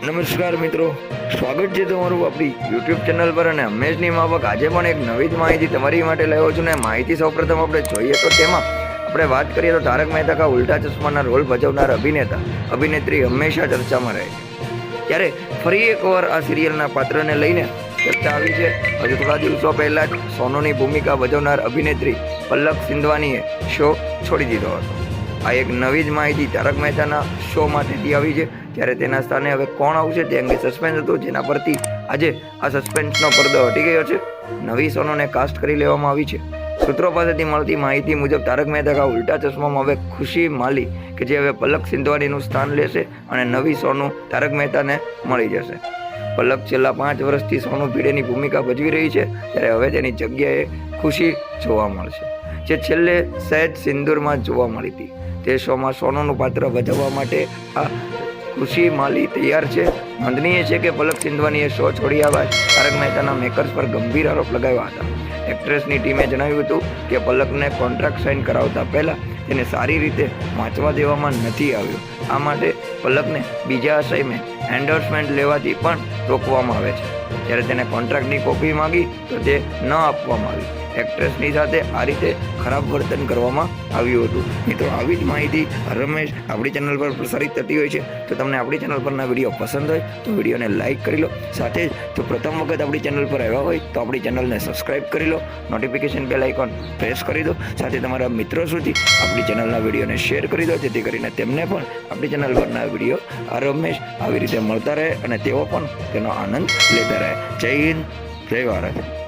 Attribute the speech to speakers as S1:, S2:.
S1: નમસ્કાર મિત્રો, સ્વાગત છે તમારું આપણી યુટ્યુબ ચેનલ પર. અને હંમેશની માફક આજે પણ એક નવી જ માહિતી તમારી માટે લાવ્યો છું. ને માહિતી સૌપ્રથમ આપણે જોઈએ તો તેમાં આપણે વાત કરીએ તો તારક મહેતા કા ઉલ્ટા ચશ્માના રોલ ભજવનાર અભિનેત્રી હંમેશા ચર્ચામાં રહે છે. ત્યારે ફરી એકવાર આ સિરિયલના પાત્રને લઈને ચર્ચા આવી છે. હજુ થોડા દિવસો પહેલા જ સોનુની ભૂમિકા ભજવનાર અભિનેત્રી પલક સિંધવાનીએ શો છોડી દીધો હતો. આ એક નવી જ માહિતી તારક મહેતાના શો માટેથી આવી છે. ત્યારે તેના સ્થાને હવે કોણ આવશે તે અંગે સસ્પેન્સ હતું, જેના પરથી આજે આ સસ્પેન્સનો પડદો હટી ગયો છે. નવી સોનોને કાસ્ટ કરી લેવામાં આવી છે. સૂત્રો પાસેથી મળતી માહિતી મુજબ તારક મહેતા કા ઉલ્ટા ચશ્મામાં હવે ખુશી માલી કે જે હવે પલક સિંધવાનીનું સ્થાન લેશે અને નવી સોનુ તારક મહેતાને મળી જશે. પલક છેલ્લા 5 વર્ષથી સોનુ ભીડેની ભૂમિકા ભજવી રહી છે, ત્યારે હવે તેની જગ્યાએ ખુશી જોવા મળશે, જે છેલ્લે સહેજ સિંદૂરમાં જોવા મળી હતી. તે શોમાં સોનુનું પાત્ર ભજવવા માટે આ ખુશી માલી તૈયાર છે. નોંધનીય છે કે પલક સિંધવાનીએ શો છોડ્યા બાદ તારક મહેતાના મેકર્સ પર ગંભીર આરોપ લગાવ્યા હતા. એક્ટ્રેસની ટીમે જણાવ્યું હતું કે પલકને કોન્ટ્રાક્ટ સાઇન કરાવતા પહેલા તેને સારી રીતે વાંચવા દેવામાં નથી આવ્યું. આ માટે પલકને બીજા અસાઇનમેન્ટ એન્ડોર્સમેન્ટ લેવાથી પણ રોકવામાં આવે છે. જ્યારે તેને કોન્ટ્રાક્ટની કોપી માંગી તો તે ન આપવામાં આવી. એક્ટ્રેસની સાથે આ રીતે ખરાબ વર્તન કરવામાં આવ્યું હતું. મિત્રો, આવી જ માહિતી રમેશ આપણી ચેનલ પર પ્રસારિત થતી હોય છે. તો તમને આપણી ચેનલ પરના વિડીયો પસંદ હોય તો વિડીયોને લાઇક કરી લો. સાથે જ જો પ્રથમ વખત આપણી ચેનલ પર આવ્યા હોય તો આપણી ચેનલને સબસ્ક્રાઇબ કરી લો. નોટિફિકેશન બેલ આઇકોન પ્રેસ કરી દો. સાથે તમારા મિત્રો સુધી આપણી ચેનલના વિડીયોને શેર કરી દો, જેથી કરીને તેમને પણ આપણી ચેનલ પરના વિડીયો રમેશ આવી રીતે મળતા રહે અને તેઓ પણ તેનો આનંદ લેતા રહે. જય હિન્દ, જય ભારત.